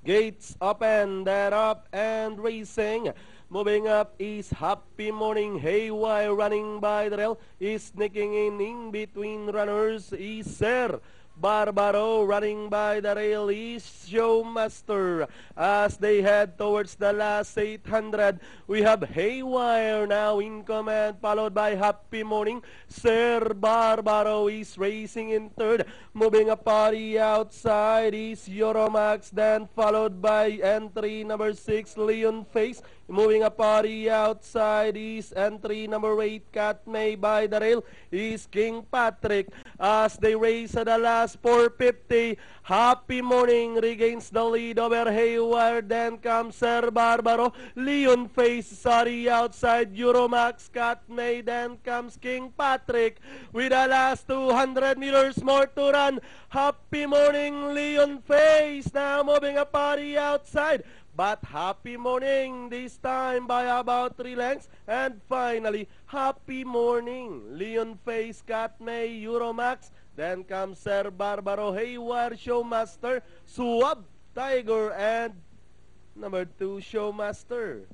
Gates open, they're up and racing. Moving up is Happy Morning Haywire running by the rail. Is sneaking in between runners is Sir Barbaro running by the rail is Showmaster. As they head towards the last 800, we have Haywire now in command, followed by Happy Morning. Sir Barbaro is racing in third. Moving up party outside is Euromax, then followed by entry number 6, Leon Face. Moving a party outside is entry number 8, Cat May by the rail is King Patrick. As they race at the last 450, Happy Morning regains the lead over Haywire. Then comes Sir Barbaro, Leon Face, sorry, outside Euromax, Cat May. Then comes King Patrick with the last 200 meters more to run. Happy Morning, Leon Face now moving a party outside. But Happy Morning this time by about 3 lengths. And finally, Happy Morning, Leon Face, Cat May, Euromax. Then comes Sir Barbaro, Haywire, Showmaster, Suab, Tiger, and number 2, Showmaster.